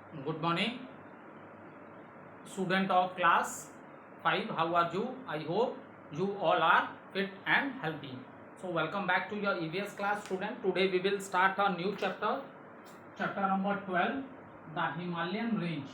Good morning, student of class 5. How are you? I hope you all are fit and healthy. So, welcome back to your EVS class, student. Today we will start a new chapter, chapter number 12, the Himalayan range.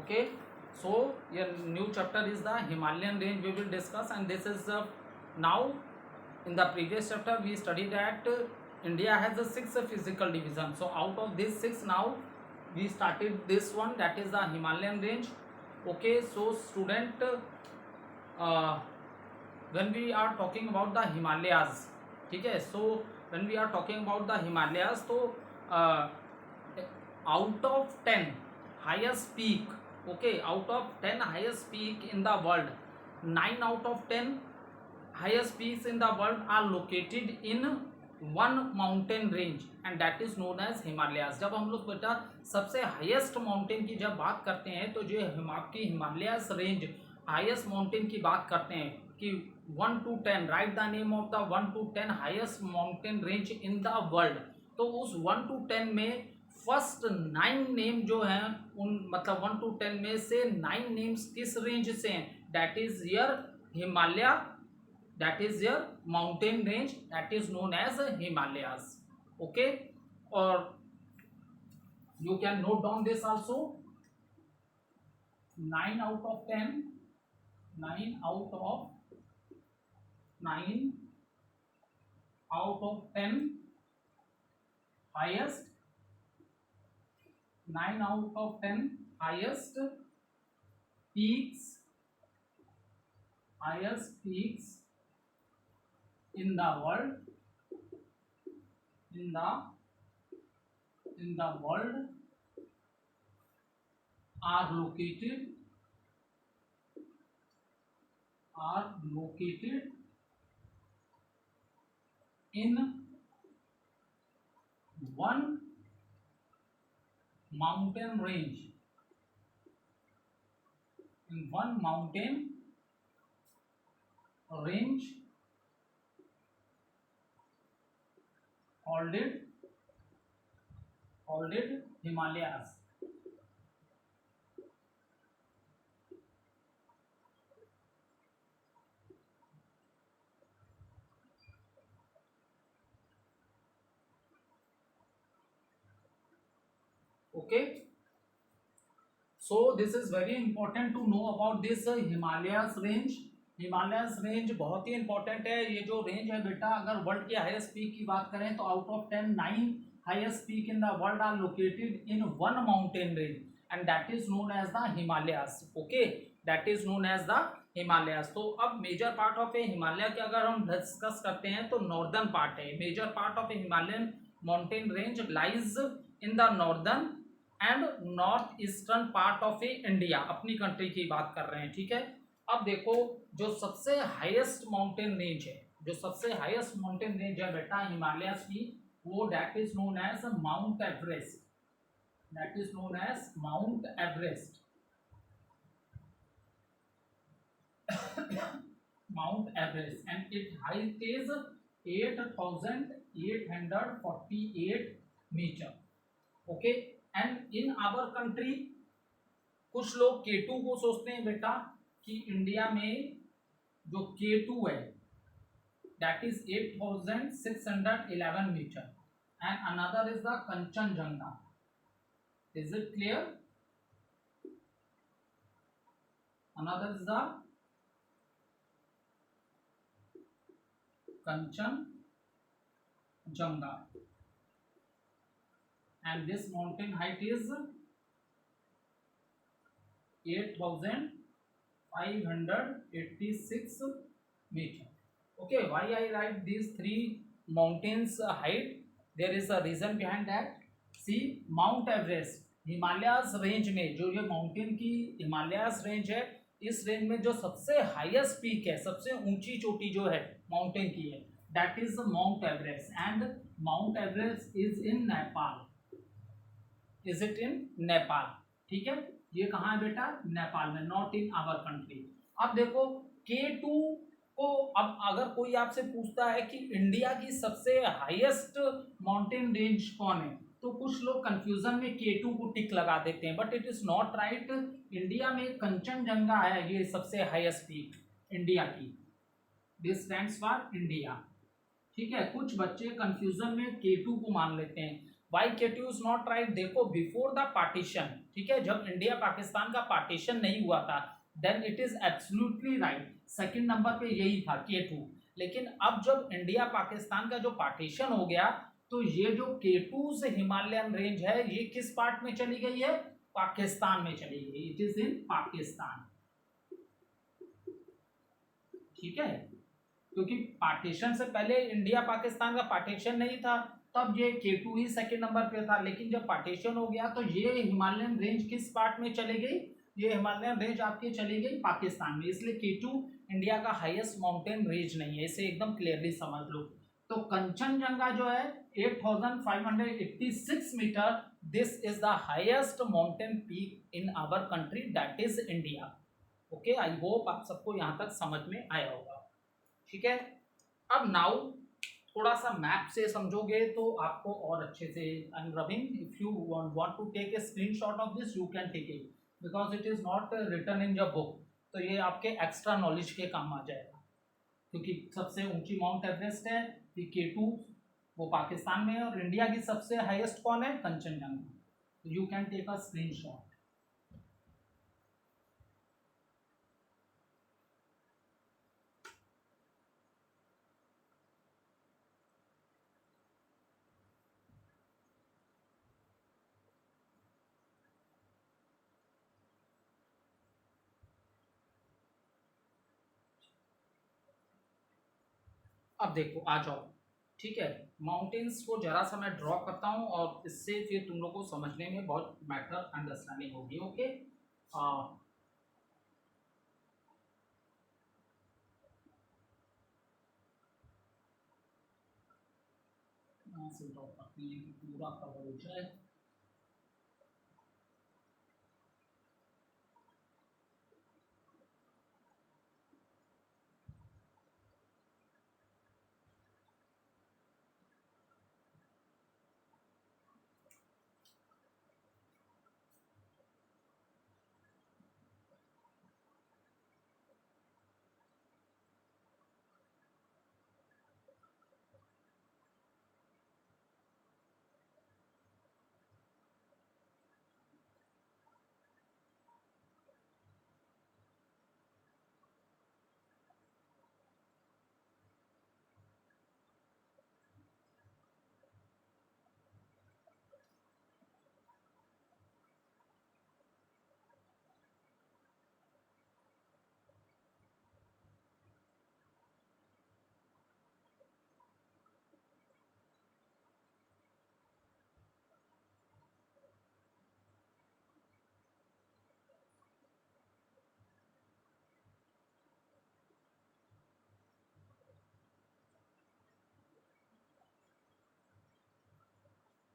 Okay, so your new chapter is the Himalayan range we will discuss, and this is now in the previous chapter we studied that India has a 6 physical division. So out of these 6 now we started this one, that is the Himalayan range. Okay, so student, uh, when we are talking about the Himalayas, ठीक है, so when we are talking about the Himalayas, तो out of 10 highest peak, okay, out of 10 highest peak in the world, 9 out of 10 highest peaks in the world are located in one mountain range and that is known as Himalayas. जब हम लोग बेटा सबसे highest mountain की जब बात करते हैं तो जो आपकी हिमालयस रेंज हाईएस्ट माउंटेन की बात करते हैं कि 1 to 10, right the name of the 1 to 10 highest mountain range in the world, तो उस 1 to 10 में फर्स्ट 9 नेम जो हैं उन मतलब 1 to 10 में से 9 नेम्स किस रेंज से हैं, that is your Himalaya, that is your mountain range that is known as Himalayas. Okay, or you can note down this also, 9 out of 10, 9 out of 9 out of 10 highest, 9 out of 10 highest peaks, highest peaks in the world, in the world are located in one mountain range, in one mountain range called it Himalayas. Okay, so this is very important to know about this Himalayas range. Himalayas range बहुत ही important है। ये जो range है बेटा, अगर world के highest peak की बात करें तो out of 10 9 highest peak in the world are located in one mountain range and that is known as the Himalayas. Okay, that is known as the Himalayas. तो अब major part of a Himalaya के अगर हम discuss करते हैं तो नॉर्दर्न पार्ट है। Major part of a Himalayan mountain range lies in the northern and north eastern part of a India, अपनी कंट्री की बात कर रहे हैं, ठीक है। अब देखो, जो सबसे हाईएस्ट माउंटेन रेंज है, जो सबसे हाईएस्ट माउंटेन रेंज है बेटा हिमालयस की, वो that is known as Mount Everest, that is known as Mount Everest. Mount Everest and it height is 8,848 meter. Okay, and in our country कुछ लोग K2 को सोचते हैं बेटा कि इंडिया में जो K2 है that is 8,611 meter and another is the Kanchenjunga. Is it clear? Another is the Kanchenjunga and this mountain height is 8,586 meter. Okay, why I write these three mountains height? There is a reason behind that. See, Mount Everest Himalayas range में, जो ये mountain की Himalayas range है, इस range में जो सबसे highest peak है, सबसे ऊंची चोटी जो है माउंटेन की है, that is mount Everest and mount Everest is in Nepal. Is it in Nepal? ठीक है, ये कहाँ है बेटा, नेपाल में, नॉट इन आवर कंट्री। अब देखो K2 को, अब अगर कोई आपसे पूछता है कि इंडिया की सबसे हाईएस्ट माउंटेन रेंज कौन है, तो कुछ लोग कंफ्यूजन में K2 को टिक लगा देते हैं, but it is not right. India में कंचनजंगा है ये सबसे हाईएस्ट पीक इंडिया की, दिस स्टैंड्स फॉर इंडिया। ठीक है, कुछ बच्चे कंफ्यूजन में K2 को मान लेते हैं, why K2 is not right. देखो बिफोर द पार्टीशन, ठीक है, जब इंडिया पाकिस्तान का पार्टीशन नहीं हुआ था, then it is absolutely right, second number पे यही था K2। लेकिन अब जब इंडिया पाकिस्तान का जो पार्टीशन हो गया, तो ये जो K2 से हिमालयन रेंज है, ये किस पार्ट में चली गई है, पाकिस्तान में चली गई, इट इज इन पाकिस्तान। ठीक है, क्योंकि पार्टीशन से पहले इंडिया पाकिस्तान का पार्टीशन नहीं था, तब ये K2 ही सेकंड नंबर पे था, लेकिन जब पार्टीशन हो गया तो ये हिमालयन रेंज किस पार्ट में चली गई, ये हिमालयन रेंज आपकी चली गई पाकिस्तान में, इसलिए K2 इंडिया का हाईएस्ट माउंटेन रेंज नहीं है, इसे एकदम क्लियरली समझ लो। तो कंचनजंगा जो है 8586 metre, this is the highest mountain peak in our country, that is India. Okay, I hope आप सबको यहाँ तक समझ में आया होगा। ठीक है, अब नाउ थोड़ा सा मैप से समझोगे तो आपको और अच्छे से, एंड रविन if you want to take a screenshot of this, you can take it, because it is not written in your book, तो ये आपके एक्स्ट्रा नॉलेज के काम आ जाएगा। क्योंकि सबसे ऊंची माउंट एवरेस्ट है, K2 वो पाकिस्तान में है, और इंडिया की सबसे हाईएस्ट कौन है, Kanchenjunga, you can take a screenshot. अब देखो आ जाओ, ठीक है, माउंटेन्स को जरा सा मैं ड्रॉ करता हूँ, और इससे फिर तुम लोग को समझने में बहुत बेटर अंडरस्टैंडिंग होगी। ओके, यहाँ से ड्रॉ करते हैं कि पूरा कवर हो जाए।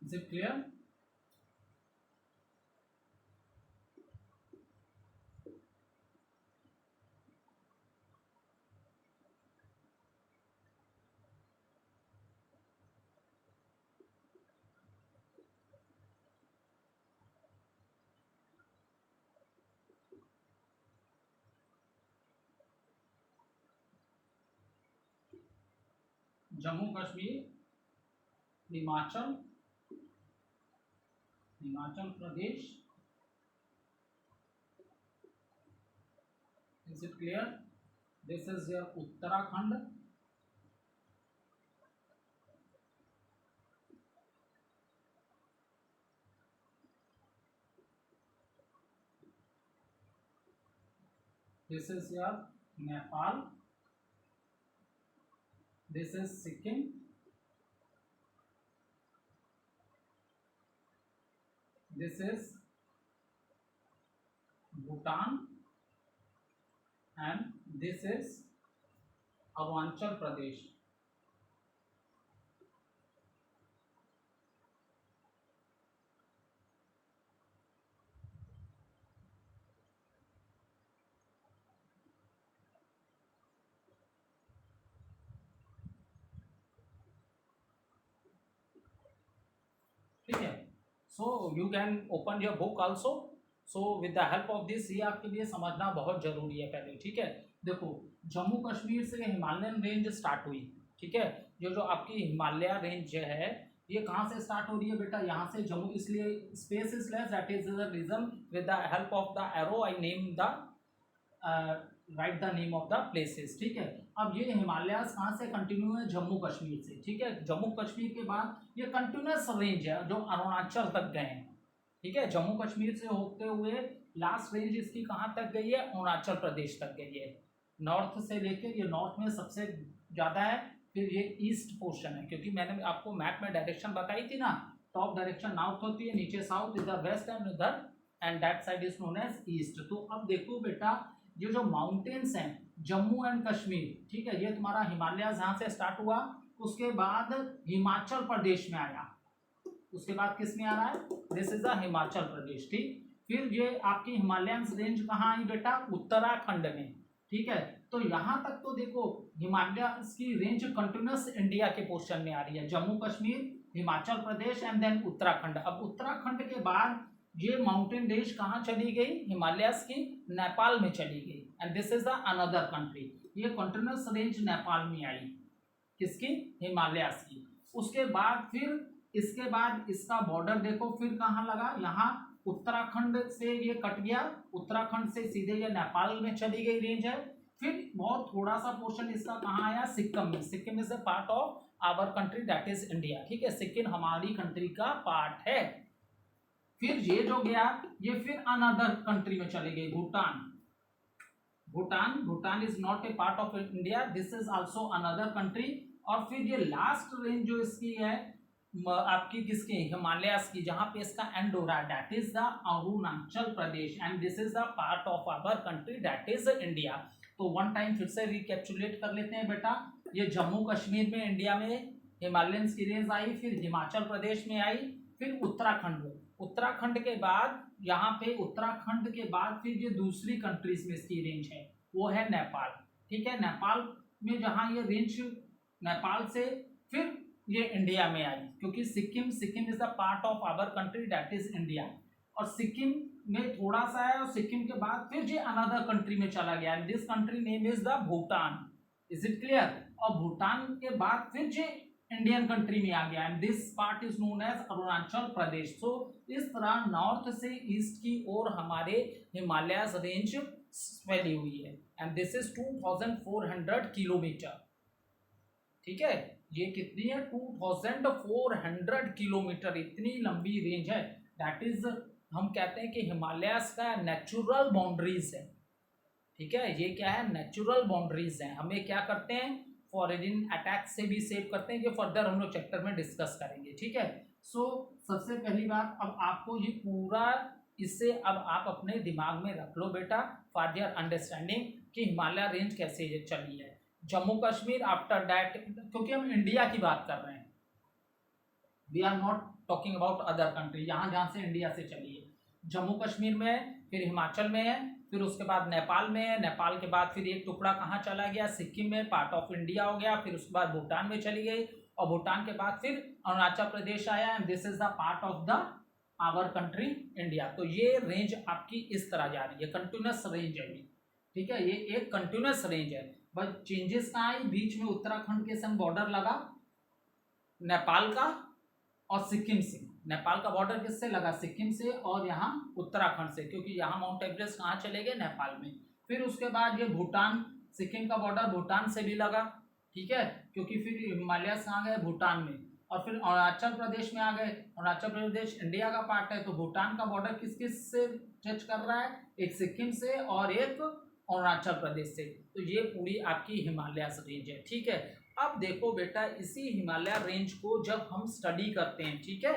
Is it clear? Jammu Kashmir, Himachal, Himachal Pradesh, is it clear? This is your Uttarakhand, this is your Nepal, this is Sikkim, this is Bhutan, and this is Arunachal Pradesh. So you can open your book also. So with the help of this, ये आपके लिए समझना बहुत जरूरी है पहले, ठीक है। देखो, जम्मू कश्मीर से हिमालयन रेंज स्टार्ट हुई, ठीक है। जो आपकी हिमालय रेंज है, ये कहाँ से स्टार्ट हो रही है बेटा, यहाँ से जम्मू, इसलिए space is less, that is the reason with the help of the arrow I name the right the name of the places, ठीक है। अब ये हिमालयास कहाँ से कंटिन्यू है, जम्मू कश्मीर से, ठीक है। जम्मू कश्मीर के बाद ये कंटिन्यूस रेंज है जो अरुणाचल तक गए हैं, ठीक है। जम्मू कश्मीर से होते हुए लास्ट रेंज इसकी कहाँ तक गई है, अरुणाचल प्रदेश तक गई है। नॉर्थ से लेकर, ये नॉर्थ में सबसे ज़्यादा है, फिर ये ईस्ट पोर्शन है, क्योंकि मैंने आपको मैप में डायरेक्शन बताई थी ना, टॉप डायरेक्शन नॉर्थ होती है, नीचे साउथ, इधर वेस्ट एंड उधर and that side is known as east. तो अब देखो बेटा, ये जो माउंटेन्स हैं जम्मू एंड कश्मीर, ठीक है, ये तुम्हारा हिमालय यहाँ से स्टार्ट हुआ, उसके बाद हिमाचल प्रदेश में आया, उसके बाद किस में आ रहा है, this is the Himachal Pradesh, ठीक। फिर ये आपकी हिमालयन रेंज कहाँ आई बेटा, उत्तराखंड में, ठीक है। तो यहाँ तक तो देखो हिमालय की रेंज कंटिन्यूस इंडिया के पोर्शन में आ रही है, जम्मू कश्मीर, हिमाचल प्रदेश एंड देन उत्तराखंड। अब उत्तराखंड के बाद ये माउंटेन रेंज कहाँ चली गई, हिमालयस की नेपाल में चली गई, and this is the another country. ये कंटिन्यूस रेंज नेपाल में आई, किसकी, हिमालयस की। उसके बाद फिर इसके बाद इसका बॉर्डर देखो फिर कहाँ लगा, यहाँ उत्तराखंड से ये कट गया, उत्तराखंड से सीधे ये नेपाल में चली गई रेंज है। फिर बहुत थोड़ा सा पोर्शन इसका कहाँ आया, सिक्किम में। Sikkim is a part of our country that is India, ठीक है। सिक्किम हमारी कंट्री का पार्ट है। फिर ये जो गया, ये फिर अनदर कंट्री में चले गई, Bhutan. Bhutan is not a part of India, this is also another country. और फिर ये लास्ट रेंज जो इसकी है आपकी, किसकी, हिमालयस की, जहां पे इसका एंड हो रहा है, that is the Arunachal Pradesh, and this is the part of our country that is India. तो वन टाइम फिर से रिकैप्चुलेट कर लेते हैं बेटा। ये जम्मू कश्मीर में इंडिया में हिमालयन की रेंज आई, फिर हिमाचल प्रदेश में आई, फिर उत्तराखंड में। उत्तराखंड के बाद यहाँ पे, उत्तराखंड के बाद फिर ये दूसरी कंट्रीज में इसकी रेंज है, वो है नेपाल, ठीक है। नेपाल में जहाँ ये रेंज, नेपाल से फिर ये इंडिया में आई, क्योंकि Sikkim is the part of our country that is India, और सिक्किम में थोड़ा सा है, और सिक्किम के बाद फिर ये अनदर कंट्री में चला गया, and this country name is the Bhutan, is it clear. और भूटान के बाद फिर ये इंडियन कंट्री में आ गया, and this part is known as Arunachal Pradesh. So इस तरह नॉर्थ से ईस्ट की ओर हमारे हिमालय रेंज फैली हुई है, एंड दिस इज 2400 किलोमीटर, ठीक है। ये कितनी है, 2400 किलोमीटर, इतनी लंबी रेंज है। दैट इज, हम कहते हैं कि हिमालय का नेचुरल बाउंड्रीज है, ठीक है। ये क्या है, नेचुरल बाउंड्रीज है। हमें क्या करते हैं, फॉरेन अटैक से भी सेव करते हैं, ये फर्दर हम लोग चैप्टर में डिस्कस करेंगे, ठीक है। सो सबसे पहली बात, अब आपको ये पूरा, इससे अब आप अपने दिमाग में रख लो बेटा, फॉर योर अंडरस्टैंडिंग, कि हिमालय रेंज कैसे ये चली है। जम्मू कश्मीर आफ्टर दैट, क्योंकि हम इंडिया की बात कर रहे हैं, we are not talking about other country, यहाँ जहाँ से इंडिया से चली है। जम्मू कश्मीर में, फिर हिमाचल में है, फिर उसके बाद नेपाल में है, नेपाल के बाद फिर एक टुकड़ा कहाँ चला गया, सिक्किम में, पार्ट ऑफ इंडिया हो गया, फिर उसके बाद भूटान में चली गई, और भूटान के बाद फिर अरुणाचल प्रदेश आया, and this is the part of the our country India. तो ये रेंज आपकी इस तरह जा रही है, कंटिन्यूस रेंज है, ठीक है। ये एक कंटिन्यूस रेंज है, बस चेंजेस कहाँ आई, बीच में उत्तराखंड के संग बॉर्डर लगा नेपाल का और सिक्किम से। नेपाल का बॉर्डर किससे लगा, सिक्किम से, और यहाँ उत्तराखंड से, क्योंकि यहाँ माउंट एवरेस्ट कहाँ चले गए, नेपाल में। फिर उसके बाद ये भूटान, सिक्किम का बॉर्डर भूटान से भी लगा, ठीक है, क्योंकि फिर हिमालय से आ गए भूटान में, और फिर अरुणाचल प्रदेश में आ गए। अरुणाचल प्रदेश इंडिया का पार्ट है, तो भूटान का बॉर्डर किस किस से टच कर रहा है, एक सिक्किम से और एक अरुणाचल प्रदेश से। तो ये पूरी आपकी हिमालय रेंज है, ठीक है। अब देखो बेटा, इसी हिमालय रेंज को जब हम स्टडी करते हैं, ठीक है,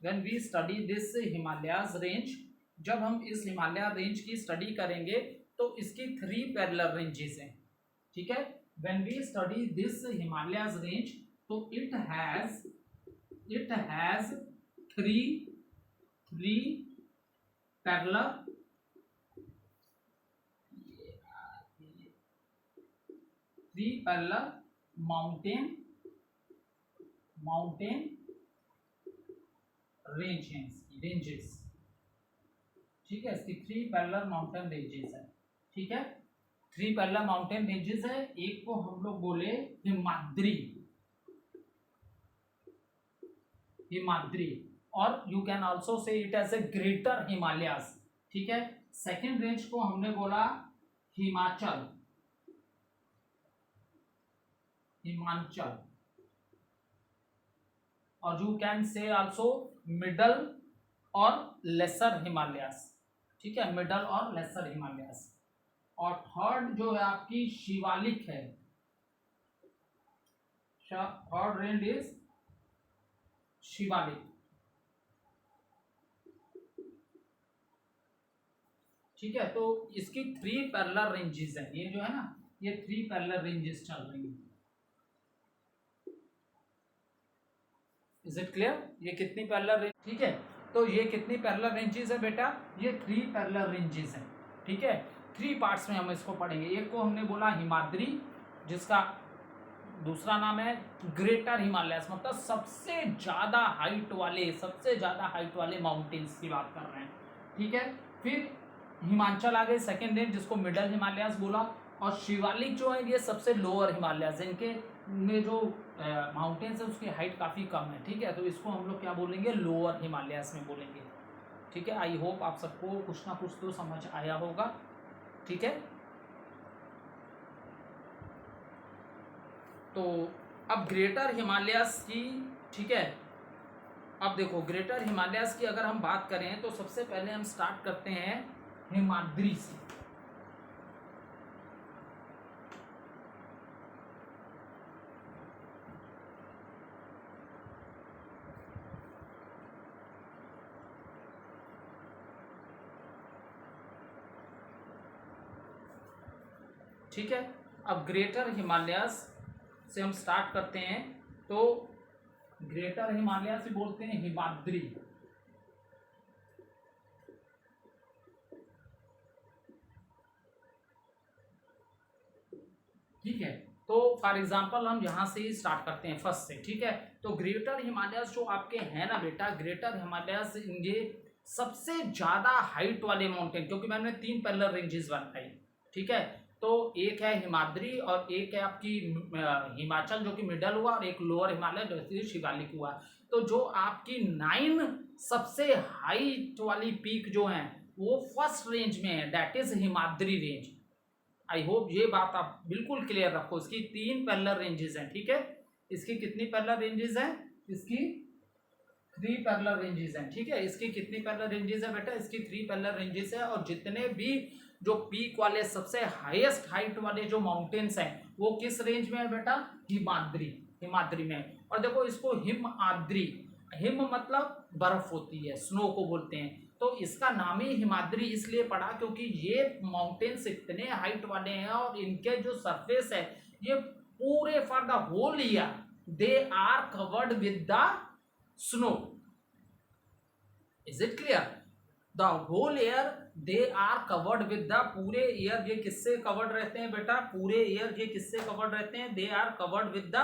when we study this Himalayas range, जब हम इस हिमालय रेंज की स्टडी करेंगे तो इसकी 3 पैरेलल रेंजेस हैं, ठीक है। When we study this Himalayas range, तो it has 3 parallel mountain range है इसकी, रेंजेस, ठीक है, इसकी 3 पैरेलल माउंटेन रेंजेस है, ठीक है, 3 पैरेलल माउंटेन रेंजेस है। एक को हम लोग बोले हिमाद्री, हिमाद्री, और you can also say it as a greater Himalayas, ठीक है। सेकेंड रेंज को हमने बोला हिमाचल, हिमाचल, और you can say also middle और लेसर हिमालयास, ठीक है, मिडल और लेसर हिमालयास। और थर्ड जो है आपकी शिवालिक है, थर्ड रेंज इज शिवालिक, ठीक है। तो इसकी 3 पैरेलल रेंजेस है, ये जो है ना, ये 3 पैरेलल रेंजेस चल रही है। Is it clear? ये कितनी पैरेलल रेंज, ठीक है। तो ये कितनी पैरेलल रेंजेस है बेटा? ये 3 पैरेलल रेंजेस हैं, ठीक है। 3 पार्ट्स में हम इसको पढ़ेंगे। एक को हमने बोला हिमाद्री, जिसका दूसरा नाम है ग्रेटर हिमालयस, मतलब सबसे ज्यादा हाइट वाले, सबसे ज्यादा हाइट वाले माउंटेन्स की बात कर रहे हैं, ठीक है। फिर हिमाचल आ गए सेकेंड रेंज, जिसको मिडल हिमालयस बोला, और शिवालिक जो है ये सबसे लोअर हिमालयस, इनके में जो माउंटेन्स है उसकी हाइट काफ़ी कम है, ठीक है। तो इसको हम लोग क्या बोलेंगे? लोअर हिमालयस में बोलेंगे, ठीक है। आई होप आप सबको कुछ ना कुछ तो समझ आया होगा, ठीक है। तो अब ग्रेटर हिमालयस की, ठीक है, अब देखो ग्रेटर हिमालयस की अगर हम बात करें तो सबसे पहले हम स्टार्ट करते हैं हिमाद्री से, ठीक है। अब ग्रेटर हिमालयस से हम स्टार्ट करते हैं, तो ग्रेटर हिमालय से बोलते हैं हिमाद्री, ठीक है। तो फॉर एग्जांपल हम यहाँ से ही स्टार्ट करते हैं फर्स्ट से, ठीक है। तो ग्रेटर हिमालयस जो आपके हैं ना बेटा, ग्रेटर हिमालयस ये सबसे ज्यादा हाइट वाले माउंटेन, क्योंकि मैंने 3 पैरेलल रेंजेस बताई, ठीक है। तो एक है हिमाद्री और एक है आपकी हिमाचल जो कि मिडल हुआ, और एक लोअर हिमालय जो शिवालिक हुआ। तो जो आपकी 9 सबसे हाइट वाली पीक जो है वो फर्स्ट रेंज में है, that is Himadri range. I hope ये बात आप बिल्कुल क्लियर रखो। इसकी 3 पैरेलल रेंजेस हैं, ठीक है। इसकी कितनी पैरेलल रेंजेस हैं? इसकी 3 पैरेलल रेंजेस हैं, ठीक है। इसकी कितनी पैरेलल रेंजेस है बेटा? इसकी 3 पैरेलल रेंजेस है। और जितने भी जो पीक वाले सबसे हाईएस्ट हाइट वाले जो माउंटेन्स हैं वो किस रेंज में है बेटा? हिमाद्री, हिमाद्री में। और देखो इसको हिम आद्री, हिम मतलब बर्फ होती है, स्नो को बोलते हैं, तो इसका नाम ही हिमाद्री इसलिए पड़ा क्योंकि ये माउंटेन्स इतने हाइट वाले हैं और इनके जो सरफेस है ये पूरे for the whole year they are covered with the snow. Is it clear? The whole year they are covered with the, पूरे ईयर ये किससे कवर्ड रहते हैं बेटा? पूरे ईयर ये किससे कवर्ड रहते हैं? They are covered with the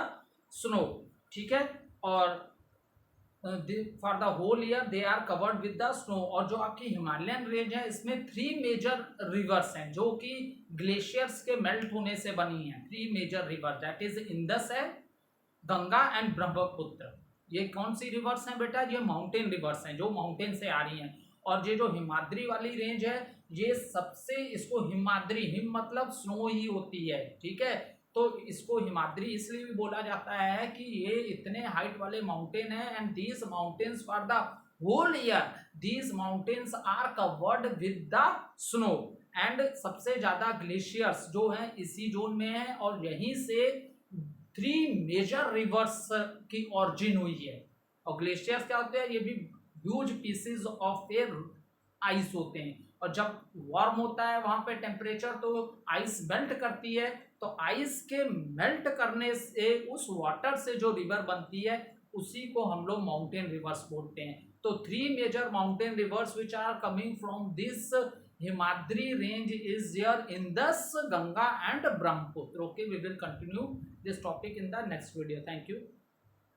snow, ठीक है। और for the whole year they are covered with the snow. और जो आपकी हिमालयन रेंज है इसमें 3 मेजर रिवर्स हैं जो कि ग्लेशियर्स के मेल्ट होने से बनी हैं। 3 major river, that is Indus है, गंगा एंड ब्रह्मपुत्र। ये कौन सी रिवर्स हैं बेटा? ये माउंटेन रिवर्स हैं जो माउंटेन से आ रही हैं। और ये जो हिमाद्री वाली रेंज है ये सबसे, इसको हिमाद्री, हिम मतलब स्नो ही होती है, ठीक है। तो इसको हिमाद्री इसलिए भी बोला जाता है कि ये इतने हाइट वाले माउंटेन है, and these mountains for the whole year these mountains are covered with the snow. And सबसे ज्यादा ग्लेशियर्स जो हैं इसी जोन में है, और यहीं से 3 मेजर रिवर्स की ऑरिजिन हुई है। और ग्लेशियर्स क्या होते हैं? ये भी huge pieces of air ice होते हैं, और जब वार्म होता है वहां पे टेम्परेचर तो आइस मेल्ट करती है, तो आइस के मेल्ट करने से उस वाटर से जो रिवर बनती है उसी को हम लोग माउंटेन रिवर्स बोलते हैं। तो 3 major mountain rivers which are coming from this Himadri range is there Indus, Ganga and Brahmaputra. Okay, we will continue this topic in the next video. Thank you.